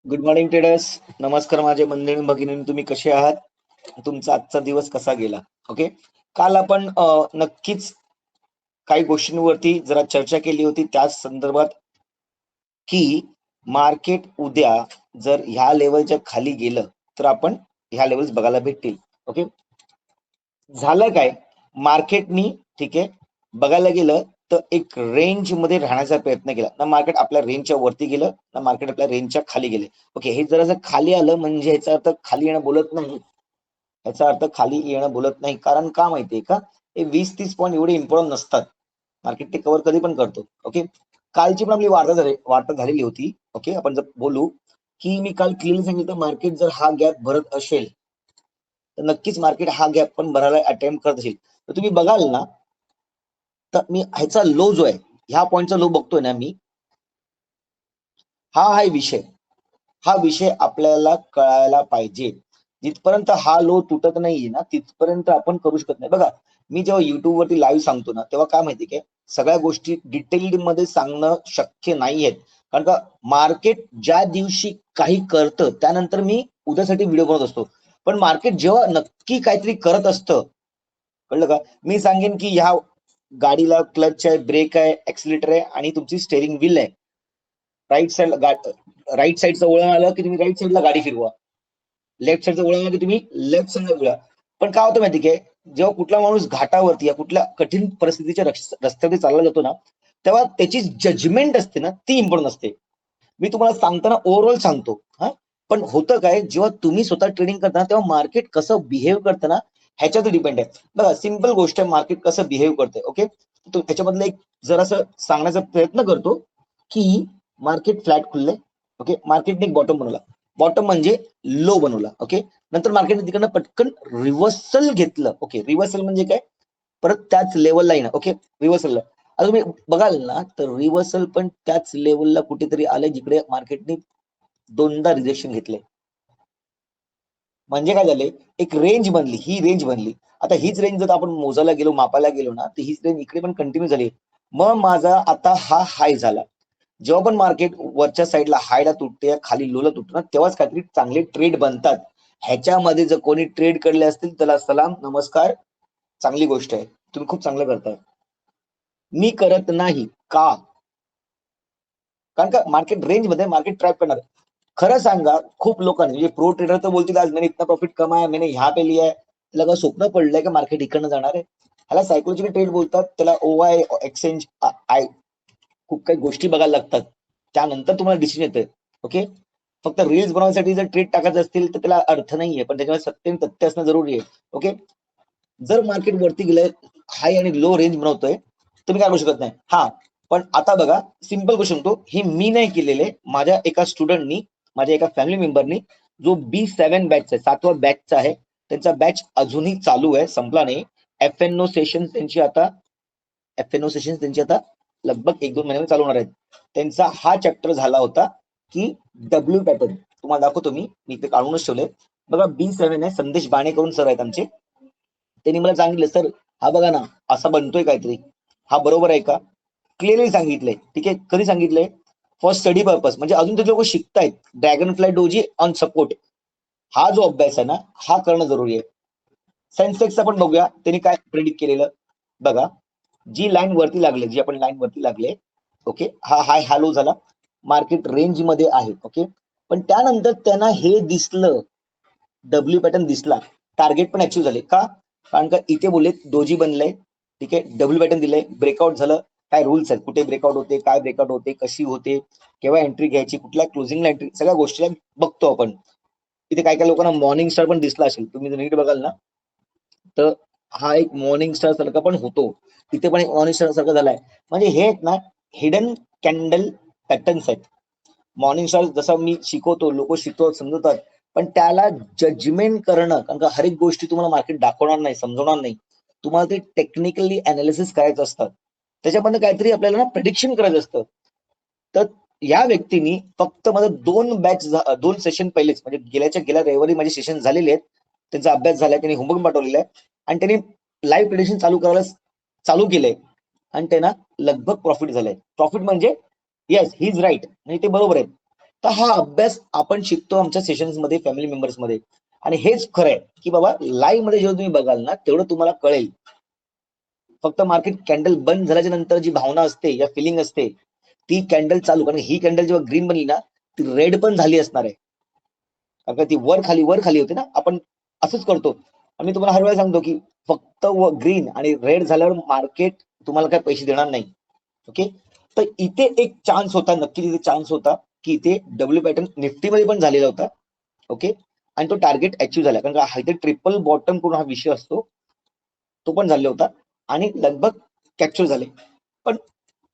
Good morning traders. नमस्कार माझे बंधू भगिनी, तुम्ही कसे आहात? तुमचा आजचा दिवस कसा गेला? ओके, काल आपण नक्कीच काही गोष्टींवरती जरा चर्चा केली होती त्याच संदर्भात की मार्केट उद्या जर ह्या लेवलच्या खाली गेलं तर आपण ह्या लेवल्स बघायला भेटतील. ओके, झालं काय मार्केटनी, ठीक आहे, बघायला गेलं तर एक रेंज मध्ये राहण्याचा प्रयत्न केला ना. मार्केट आपल्या रेंजच्या वरती गेलं ना, मार्केट आपल्या रेंजच्या खाली गेले. ओके, हे जर खाली आलं म्हणजे याचा अर्थ खाली येणं बोलत नाही. याचा अर्थ खाली येणं बोलत नाही. कारण का माहितीये का, हे 20-30 पॉईंट एवढे इम्पॉर्टंट नसतात. मार्केट ते कव्हर कधी पण करतो. ओके, कालची पण आपली वार्ता झालेली होती. ओके, आपण जर बोलू की मी काल क्लिअरली सांगितलं, मार्केट जर हा गॅप भरत असेल तर नक्कीच मार्केट हा गॅप पण भरायला अटेम्प्ट करत असेल. तर तुम्ही बघाल ना, तर मी ह्याचा लो जो आहे, ह्या पॉईंटचा लो बघतोय ना मी, हा विषय, हा विषय आपल्याला कळायला पाहिजे. जिथपर्यंत हा लो तुटत नाहीये ना, तिथपर्यंत आपण करू शकत नाही. बघा, मी जेव्हा युट्यूब वरती लाईव्ह सांगतो ना, तेव्हा काय माहिती काय, सगळ्या गोष्टी डिटेल मध्ये सांगणं शक्य नाहीये. कारण का मार्केट ज्या दिवशी काही करतं त्यानंतर मी उद्यासाठी व्हिडिओ बनवत असतो. पण मार्केट जेव्हा नक्की काहीतरी करत असतं, कळलं का, मी सांगेन की ह्या गाडीला क्लच आहे, ब्रेक आहे, एक्सिलेटर आहे आणि तुमची स्टेअरिंग व्हील आहे. राईट साईडचं वळण आलं की तुम्ही राईट साईडला गाडी फिरवा, लेफ्ट साईडचं वळण आलं की तुम्ही लेफ्ट साईडला फिरवा. पण काय होतं माहिती काय, जेव्हा कुठला माणूस घाटावरती या कुठल्या कठीण परिस्थितीच्या रस्त्यावरती चालला जातो ना, तेव्हा त्याची जजमेंट असते ना, ती इम्पॉर्टंट असते. मी तुम्हाला सांगताना ओव्हरऑल सांगतो हा. पण होतं काय, जेव्हा तुम्ही स्वतः ट्रेडिंग करता तेव्हा मार्केट कसं बिहेव्ह करतं ना, ह्याच्यावर डिपेंड आहे. बघा, सिंपल गोष्ट आहे, मार्केट कसं बिहेव्ह करते. ओके, तो त्याच्यामधलं एक जरासं सांगण्याचा प्रयत्न करतो की मार्केट फ्लॅट खुलले. ओके, मार्केटने एक बॉटम बनवला. बॉटम म्हणजे लो बनवला. ओके, नंतर मार्केटने तिकडनं पटकन रिव्हर्सल घेतलं. ओके, रिव्हर्सल म्हणजे काय, परत त्याच लेवलला येणं. Okay, reversal. आता तुम्ही बघाल ना, तर रिव्हर्सल पण त्याच लेवलला कुठेतरी आलंय जिकडे मार्केटने दोनदा रिजेक्शन घेतले. म्हणजे काय झाले, एक रेंज बनली, ही रेंज बनली. आता हीच रेंज जर आपण मोजायला गेलो, मापायला गेलो ना, तर हीच रेंज इकडे पण कंटिन्यू झाली. मग माझा आता हा हाय झाला. जेव्हा पण मार्केट वरच्या साईडला हायला तुटते, खाली लोला तुटतं ना, तेव्हाच काहीतरी चांगले ट्रेड बनतात. ह्याच्यामध्ये जर कोणी ट्रेड करले असतील त्याला सलाम नमस्कार, चांगली गोष्ट आहे, तुम्ही खूप चांगलं करताय. मी करत नाही का, कारण का मार्केट रेंज मध्ये मार्केट ट्रॅप करणार. खरं सांगा, खूप लोकांनी म्हणजे प्रो ट्रेडर तर बोलतील आज मैंने इतना प्रॉफिट कमाया, मैंने यहाँ पे लिया है. त्याला का स्वप्न पडलंय का मार्केट इकडनं जाणार आहे? ह्याला सायकोलॉजिकल ट्रेड बोलतात. त्याला ओआय एक्सचेंज आय खूप काही गोष्टी बघायला लागतात, त्यानंतर तुम्हाला डिसिजन येते. ओके, फक्त रील्स बनवण्यासाठी जर ट्रेड टाकायचे असतील तर त्याला अर्थ नाहीये, पण त्याच्यामध्ये सत्य आणि तथ्य असणं जरुरी आहे. ओके, जर मार्केट वरती गेलंय, हाय आणि लो रेंज बनवतोय, तुम्ही काय करू शकत नाही. हा, पण आता बघा, सिंपल गोष्ट सांगतो, हे मी नाही केलेले, माझ्या एका स्टुडंटनी, माझ्या एका फॅमिली मेंबरनी, जो B7 बॅच आहे, 7व्या बॅचचा आहे, त्यांचा बॅच अजूनही चालू आहे, संपला नाही. FNO सेशन त्यांची आता लगभग 1-2 महिन्यामध्ये चालू होणार आहेत. त्यांचा हा चॅप्टर झाला होता की डब्ल्यू पॅटर्न. तुम्हाला दाखवतो मी ते काढूनच ठेवले. बघा, B7 आहे, संदेश बाणे करून सर आहेत आमचे. त्यांनी मला सांगितलं, सर हा बघा ना, असा बनतोय काहीतरी, हा बरोबर आहे का? क्लिअरली सांगितलंय. ठीक आहे, कधी सांगितलंय? फॉर स्टडी पर्पज, म्हणजे अजून ते लोक शिकतायत. Dragon fly doji on support, हा जो अभ्यास आहे ना, हा करणं जरुरी आहे. सेन्सेक्सचा पण बघूया, त्यांनी काय प्रेडिक्ट केलेलं बघा. जी लाईन वरती लागले, जी आपण लाईन वरती लागले, ओके, हा हाय हा लो झाला, मार्केट रेंज मध्ये आहे. ओके, पण त्यानंतर त्यांना हे दिसलं, डब्ल्यू पॅटर्न दिसला, टार्गेट पण अचीव्ह झाले. का? कारण का इथे बोलले डोजी बनलंय, ठीक आहे, डब्ल्यू पॅटर्न दिलंय, ब्रेकआउट झालं. काय रूल्स आहेत, कुठे ब्रेकआउट होते, काय ब्रेकआउट होते, कशी होते, केव्हा एंट्री घ्यायची, कुठल्या क्लोजिंगला एंट्री, सगळ्या गोष्टी बघतो आपण. इथे काय काय लोकांना मॉर्निंग स्टार पण दिसला असेल, तुम्ही जर नीट बघाल ना, तर हा एक मॉर्निंग स्टार सारखा पण होतो. इथे पण एक मॉर्निंग स्टार सारखा झालाय. म्हणजे हे आहेत ना, हिडन कॅन्डल पॅटर्न्स आहेत. मॉर्निंग स्टार जसं मी शिकवतो, लोक शिकवतात, समजतात, पण त्याला जजमेंट करणं, कारण का हर एक गोष्टी तुम्हाला मार्केट दाखवणार नाही, समजवणार नाही. तुम्हाला ते टेक्निकली अनालिसिस करायचं असतं, त्याच्यामध्ये काहीतरी आपल्याला ना प्रेडिक्शन करायचं असतं. तर या व्यक्तींनी फक्त माझं 2 सेशन पहिलेच, म्हणजे गेल्या रविवारी माझे सेशन झालेले आहेत, त्यांचा अभ्यास झालाय, त्यांनी होमवर्क पाठवलेला आहे आणि त्यांनी लाईव्ह प्रेडिक्शन चालू करायला चालू केलंय आणि त्यांना लगभग प्रॉफिट झालंय. प्रॉफिट म्हणजे येस, ही इज राईट, म्हणजे ते बरोबर आहे. तर हा अभ्यास आपण शिकतो आमच्या सेशन्स मध्ये, फॅमिली मेंबर्स मध्ये. आणि हेच खरं आहे की बाबा लाईव्ह मध्ये जेव्हा तुम्ही बघाल ना तेवढं तुम्हाला कळेल. फक्त मार्केट कॅन्डल बंद झाल्याच्या नंतर जी भावना असते या फिलिंग असते ती कॅन्डल चालू, कारण ही कॅन्डल जेव्हा ग्रीन बनली ना ती रेड पण झाली असणार आहे. कारण ती वर खाली होते ना, आपण असंच करतो. आम्ही तुम्हाला हर वेळेला सांगतो की फक्त ग्रीन आणि रेड झाल्यावर मार्केट तुम्हाला काय पैसे देणार नाही. ओके, तर इथे एक चान्स होता, नक्की तिथे चान्स होता की इथे डब्ल्यू पॅटर्न निफ्टीमध्ये पण झालेला होता. ओके, आणि तो टार्गेट अचीव्ह झाला, कारण हा इथे ट्रिपल बॉटम करून हा विषय असतो, तो पण झालेला होता आणि लगभग कॅप्चर झाले. पण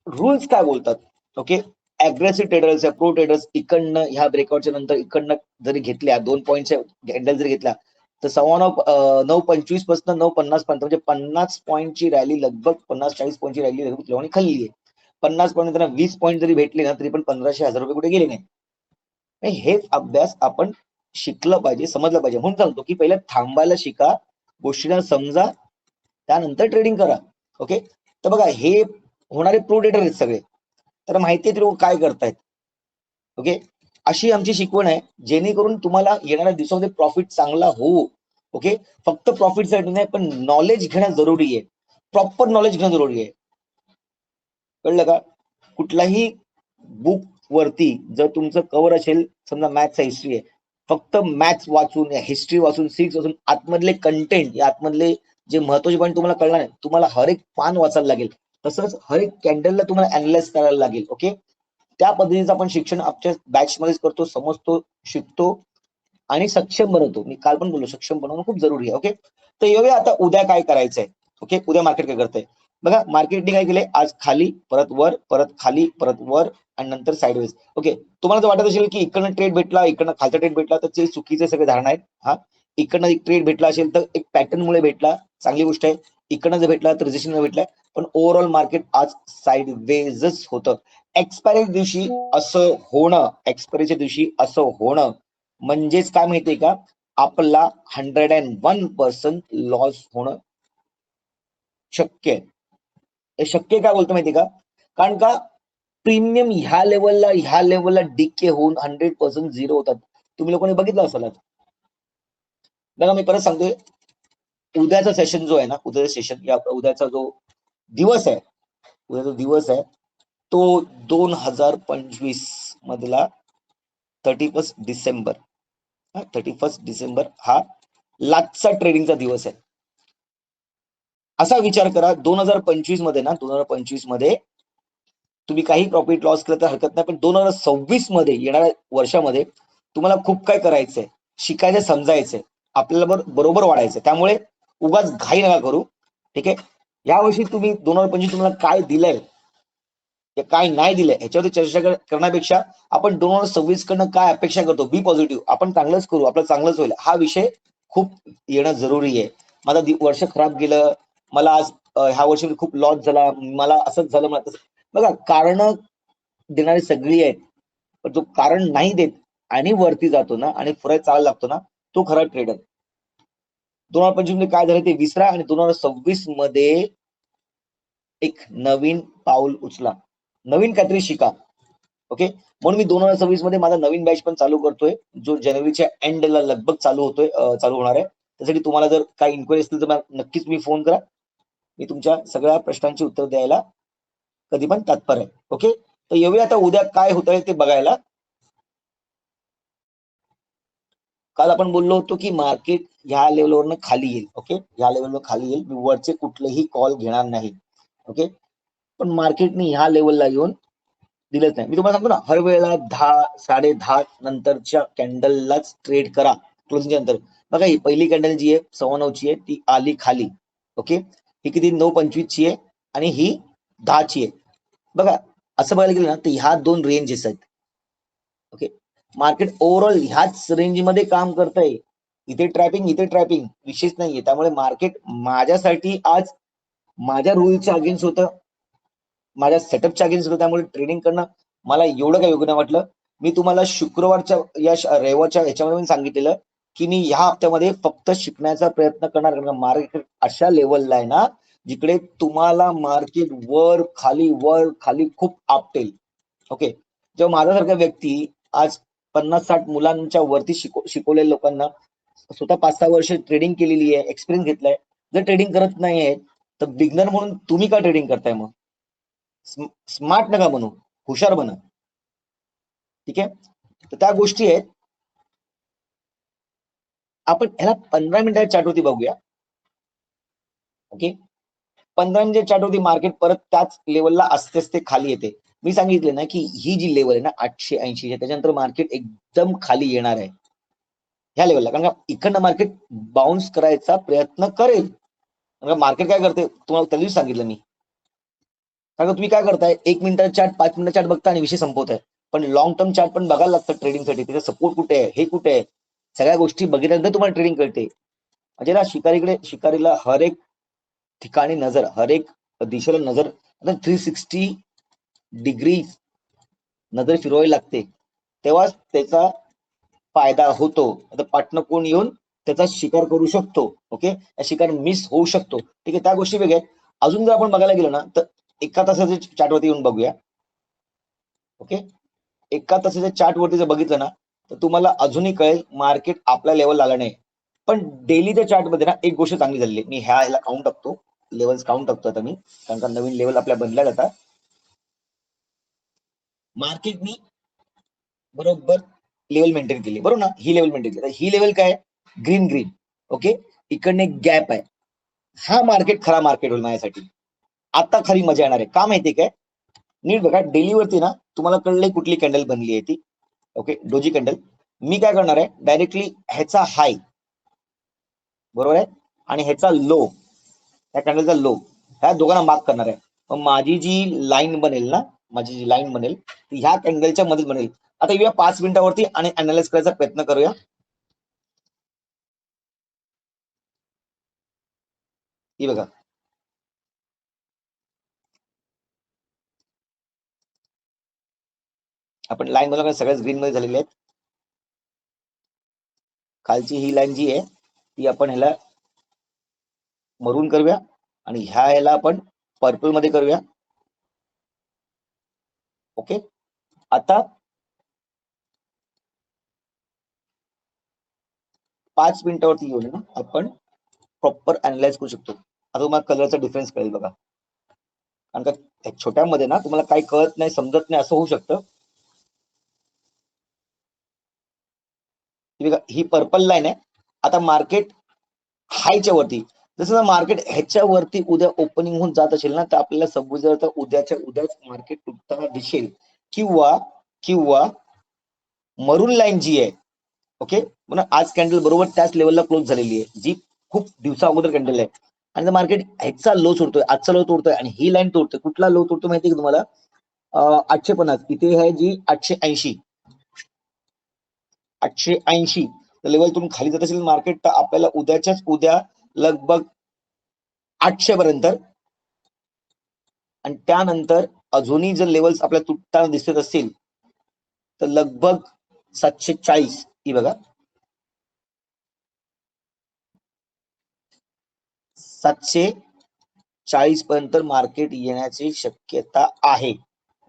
रूल्स काय बोलतात? Okay, aggressive traders, pro traders इकडनं ह्या ब्रेकआउटच्या नंतर इकडनं जरी घेतल्या 2 पॉईंटच्या हँडल जरी घेतल्या तर 9:25 पासून 9:50 पर्यंत म्हणजे 50 पॉईंटची रॅली, लगभग 50-40 पॉईंटची रॅली लोकांनी खाल्ली आहे. 50 पॉईंट त्यांना 20 पॉईंट जरी भेटले ना तरी पण 1500-1000 रुपये कुठे गेले नाही. हेच अभ्यास आपण शिकलं पाहिजे, समजलं पाहिजे. म्हणून सांगतो की पहिले थांबायला शिका, गोष्टीला समजा, त्यानंतर ट्रेडिंग करा. ओके, तर बघा हे होणारे प्रो ट्रेडर आहेत सगळे, तर माहितीये ते लोक काय करतायत. ओके, अशी आमची शिकवण आहे जेणेकरून तुम्हाला येणाऱ्या दिवसामध्ये प्रॉफिट चांगला होऊ. ओके, फक्त प्रॉफिटसाठी नाही पण नॉलेज घेणं जरुरी आहे, प्रॉपर नॉलेज घेणं जरुरी आहे. कळलं का? कुठलाही बुक वरती जर तुमचं कव्हर असेल, समजा मॅथ्स हिस्ट्री आहे, फक्त मॅथ्स वाचून हिस्ट्री वाचून सिक्स वाचून आतमधले कंटेंट या आतमधले जे महत्वाचे पॉईंट तुम्हाला कळणार नाही, तुम्हाला हर एक पान वाचायला लागेल. तसंच हर एक कॅन्डलला तुम्हाला अनालाइज करायला लागेल. ओके, त्या पद्धतीचं आपण शिक्षण आमच्या बॅच मध्येच करतो, समजतो, शिकतो आणि सक्षम बनवतो. मी काल पण बोललो सक्षम बनवणं खूप जरुरी आहे. ओके, तर येऊया आता उद्या काय करायचंय. ओके, उद्या मार्केट काय करतंय बघा. मार्केटने काय केलंय, आज खाली परत वर, परत खाली परत वर आणि नंतर साईडवेज. ओके, तुम्हाला जर वाटत असेल की इकडनं ट्रेड भेटला, इकडनं खालचा ट्रेड भेटला, तर ते चुकीचे सगळे धारणा आहेत. हा, इकडनं एक ट्रेड भेटला असेल तर एक पॅटर्न मुळे भेटला, चांगली गोष्ट आहे. इकडनं जर भेटला तर रेजिस्टन्स भेटलाय, पण ओव्हरऑल मार्केट आज साईडवेजच होतं. एक्सपायरी दिवशी असं होणं, एक्सपायरीच्या दिवशी असं होणं म्हणजेच काय माहितीये का, आपला 101% लॉस होणं शक्य आहे. हे शक्य काय बोलतो माहितीये का, कारण का प्रीमियम ह्या लेवलला डीके होऊन 100% झिरो होतात. तुम्ही लोकांनी बघितलं असेल. बघा मी परत सांगतोय, उद्याचा सेशन जो आहे ना, उद्याचा सेशन या उद्याचा जो दिवस आहे, उद्याचा दिवस आहे तो 2025 मधला 31 डिसेंबर. 31 डिसेंबर हा लाचचा ट्रेडिंगचा दिवस आहे. असा विचार करा 2025 मध्ये ना, 2025 मध्ये तुम्ही काही प्रॉफिट लॉस केलं तर हरकत नाही, पण 2026 मध्ये येणाऱ्या वर्षामध्ये तुम्हाला खूप काय करायचंय, शिकायचं, समजायचंय, आपल्याला बरोबर वाढायचं. त्यामुळे उगाच घाई नका करू. ठीक आहे, यावर्षी तुम्ही 2025 तुम्हाला काय दिलंय काय नाही दिलंय ह्याच्यावरती चर्चा करण्यापेक्षा आपण 2026 कडनं काय अपेक्षा करतो, बी पॉझिटिव्ह, आपण चांगलंच करू, आपलं चांगलंच होईल, हा विषय खूप येणं जरुरी आहे. माझं वर्ष खराब गेलं, मला आज ह्या वर्षी खूप लॉस झाला, मला असंच झालं, मला तसं. बघा कारण देणारी सगळी आहेत, पण जो कारण नाही देत आणि वरती जातो ना आणि फुरायला चालायला लागतो ना, तो खरा ट्रेडर. 2025 मध्ये काय झालं ते विसरा आणि 2026 मध्ये एक नवीन पाऊल उचला, नवीन काहीतरी शिका. ओके, म्हणून मी 2026 मध्ये माझा नवीन बॅच पण चालू करतोय, जो जानेवारीच्या एंडला लगभग चालू होणार आहे. त्यासाठी तुम्हाला जर काही इन्क्वायरी असतील तर मला नक्कीच मी फोन करा. मी तुमच्या सगळ्या प्रश्नांची उत्तर द्यायला कधी पण तत्पर आहे. ओके, तर येऊया आता उद्या काय होत आहे ते बघायला. काल आपण बोललो होतो की मार्केट ह्या लेवलवरनं खाली येईल. ओके, ह्या लेवलवर खाली येईल, मी वरचे कुठलेही कॉल घेणार नाही. ओके, पण मार्केटने ह्या लेवलला येऊन दिलंच नाही. मी तुम्हाला सांगतो ना, हर वेळेला 10, 10:30 नंतरच्या कॅन्डललाच ट्रेड करा क्लोजिंगच्या नंतर. बघा ही पहिली कॅन्डल जी आहे 9:15 आहे, ती आली खाली. ओके, ही किती 9:25 ची आहे आणि ही 10 ची आहे. बघा असं बघायला गेलं ना तर ह्या दोन रेंजेस आहेत. ओके, मार्केट ओव्हरऑल ह्याच रेंज मध्ये काम करतंय. इथे ट्रॅपिंग विशेष नाहीये. त्यामुळे मार्केट माझ्यासाठी आज माझ्या रूलच्या अगेन्स्ट होतं, माझ्या सेटअपच्या अगेन्स्ट होतं. त्यामुळे ट्रेडिंग करणं मला एवढं काही योग्य नाही वाटलं. मी तुम्हाला शुक्रवारच्या या रविवारच्या ह्याच्यामध्ये पण सांगितलेलं की मी ह्या हप्त्यामध्ये फक्त शिकण्याचा प्रयत्न करणार, कारण मार्केट अशा लेवलला आहे ना जिकडे तुम्हाला मार्केट वर खाली खूप आपटेल. ओके, जेव्हा माझ्यासारखा व्यक्ती आज 50-60 मुलांच्या वरती शिकवलेल्या लोकांना स्वतः 5-6 वर्ष ट्रेडिंग केलेली आहे, एक्सपिरियन्स घेतलाय. जर ट्रेडिंग करत नाहीये तर बिगनर म्हणून तुम्ही का ट्रेडिंग करताय? मग स्मार्ट नका बनू, हुशार बना. ठीक आहे, तर त्या गोष्टी आहेत. आपण ह्याला 15 मिनिटाच्या चार्टवरती बघूया. ओके, 15 मिनिट चार्टवरती मार्केट परत त्याच लेवलला असते असते खाली येते. मी सांगितले ना की ही जी लेवल आहे ना 880 त्याच्यानंतर मार्केट एकदम खाली येणार आहे ह्या लेवलला, कारण का इकडनं मार्केट बाउन्स करायचा प्रयत्न करेल. कारण मार्केट काय करते तुम्हाला त्या दिवशी सांगितलं मी. कारण तुम्ही काय करताय, 1 मिनिटाचा चार्ट 5 मिनिटाचा चार्ट बघता आणि विषय संपवताय. पण लॉंग टर्म चार्ट पण बघायला लागतं ट्रेडिंगसाठी. त्याचा सपोर्ट कुठे आहे, हे कुठे आहे, सगळ्या गोष्टी बघितल्यानंतर तुम्हाला ट्रेडिंग कळते. म्हणजे ना शिकारीला हर एक ठिकाणी नजर, हर एक दिशेला नजर, 360 डिग्री नजर फिरवावी लागते, तेव्हाच त्याचा फायदा होतो. आता पार्टनर कोण येऊन त्याचा शिकार करू शकतो. ओके, या शिकार मिस होऊ शकतो. ठीक आहे, त्या गोष्टी वेगळ्या. अजून जर आपण बघायला गेलो ना तर एका तासाच्या चार्टवरती येऊन बघूया. ओके, एका तासाच्या चार्टवरती जर बघितलं ना तर तुम्हाला अजूनही कळेल मार्केट आपल्या लेवल आला नाही. पण डेलीच्या चार्टमध्ये ना एक गोष्ट चांगली झाली. मी ह्याला काउंट टाकतो, लेवल्स काउंट टाकतो आता मी, कारण का नवीन लेवल आपल्या बनल्या जातात. मार्केटनी बरोबर लेवल मेंटेन केली, बरोबर ना. ही लेवल मेंटेन केली. ही लेवल काय, ग्रीन. ओके, इकडने एक गॅप आहे. हा मार्केट खरा मार्केट होईल माझ्यासाठी. आता खरी मजा येणार आहे. का माहितीये काय, नीट बघा डेलीवरती ना तुम्हाला कळलंय कुठली कॅन्डल बनली आहे ती. Okay, doji candle. मी काय करणार आहे, डायरेक्टली ह्याचा हाय बरोबर आहे आणि ह्याचा लो, ह्या कॅन्डलचा लो, ह्या दोघांना मार्क करणार आहे. मग माझी जी लाईन बनेल ना, माझी जी लाईन बनेल ती ह्या कॅन्डलच्या मध्ये बनेल. आता येऊया 5 मिनिटावरती आणि अनालाइज करायचा प्रयत्न करूया. ही बघा, आपण लाईन बघा सगळ्याच ग्रीन मध्ये झालेल्या आहेत. खालची ही लाईन जी आहे ती आपण ह्याला मरून करूया आणि ह्याला आपण पर्पल मध्ये करूया. ओके, आता 5 मिनिटावरती येऊन ना आपण प्रॉपर अनालाइज करू शकतो. आता तुम्हाला कलरचा डिफरन्स कळेल बघा, कारण का छोट्यामध्ये ना तुम्हाला काही कळत नाही, समजत नाही, असं होऊ शकतं. ही पर्पल लाईन आहे. आता मार्केट हायच्या वरती, जसं मार्केट ह्याच्या वरती उद्या ओपनिंग होऊन जात असेल ना तर आपल्याला समजून तर उद्याच्या उद्याच मार्केट तुटताना दिसेल. किंवा मरून लाईन जी आहे, ओके, म्हणून आज कॅन्डल बरोबर त्याच लेवलला क्लोज झालेली आहे जी खूप दिवसा अगोदर कॅन्डल आहे. आणि मार्केट ह्याचा लो तोडतोय, आजचा लो तोडतोय आणि ही लाईन तोडतोय. कुठला लो तोडतो माहिती आहे का तुम्हाला, 850. इथे आहे जी 880. 880 लेवलतून खाली जात असेल मार्केट तर आपल्याला उद्याच्याच उद्या लगभग 800 पर्यंत, आणि त्यानंतर अजूनही जर लेवल्स आपल्याला तुटताना दिसत असतील तर लगभग 740. ही बघा, 740 पर्यंत मार्केट येण्याची शक्यता आहे.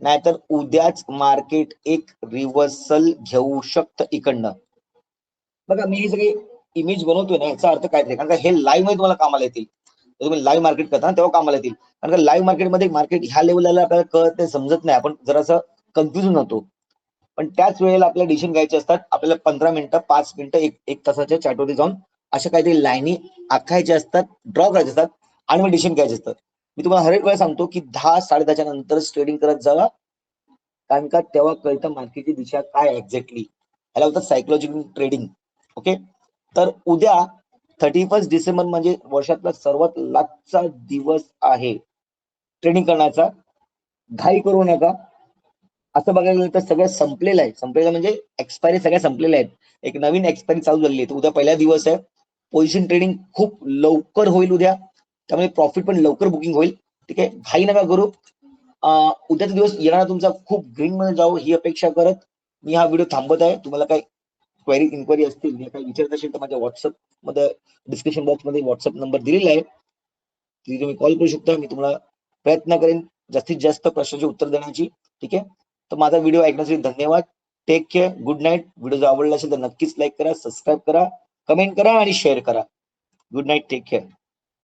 नाहीतर उद्याच मार्केट एक रिव्हर्सल घेऊ शकतं इकडनं. बघा मी ही सगळी इमेज बनवतोय ना, याचा अर्थ काय, कारण का हे लाईव्ह मध्ये तुम्हाला कामाला येतील. तुम्ही लाईव्ह मार्केट करता तेव्हा कामाला येतील. कारण का लाईव्ह मार्केटमध्ये मार्केट ह्या लेवलला आपल्याला कळत नाही, समजत नाही, आपण जरासं कन्फ्युजन होतो. पण त्याच वेळेला आपल्याला डिसिजन घ्यायचे असतात. आपल्याला 15 मिनिटं, 5 मिनिटं, एक तासाच्या चार्टवरती जाऊन अशा काहीतरी लाईनी आखायच्या असतात, ड्रॉ करायचे असतात आणि मग डिसिजन घ्यायचे असतात. मी तुम्हाला हर एक वेळा सांगतो की 10 10:30च्या नंतर ट्रेडिंग करत जावा, कारण का तेव्हा कळतं मार्केटची दिशा काय एक्झॅक्टली. ह्याला होतं सायकोलॉजिकल ट्रेडिंग. ओके, तर उद्या 31 डिसेंबर म्हणजे वर्षातला सर्वात लास्टचा दिवस आहे ट्रेडिंग करण्याचा. घाई करू नका. असं बघायला गेलं तर सगळं संपलेलं आहे. संपलेलं म्हणजे एक्सपायरी सगळ्या संपलेल्या आहेत. एक नवीन एक्सपायरी चालू झालेली आहे. उद्या पहिला दिवस आहे. पोझिशन ट्रेडिंग खूप लवकर होईल उद्या, त्यामुळे प्रॉफिट पण लवकर बुकिंग होईल. ठीक आहे, घाई नका करू. उद्याचा दिवस येणारा तुमचा खूप ग्रीन मध्ये जावं ही अपेक्षा करत मी हा व्हिडिओ थांबत आहे. तुम्हाला काही क्वेरी इन्क्वायरी असतील, काही विचारत असेल तर माझ्या व्हॉट्सअप मध्ये डिस्क्रिप्शन बॉक्स मध्ये व्हॉट्सअप नंबर दिलेला आहे, तिथे तुम्ही कॉल करू शकता. मी तुम्हाला प्रयत्न करेन जास्तीत जास्त प्रश्नाचे उत्तर देण्याची. ठीक आहे, तर माझा व्हिडिओ ऐकण्यासाठी धन्यवाद. Take care, good night. Video जर आवडला असेल तर नक्कीच लाईक करा, सबस्क्राईब करा, कमेंट करा आणि शेअर करा. Good night, take care.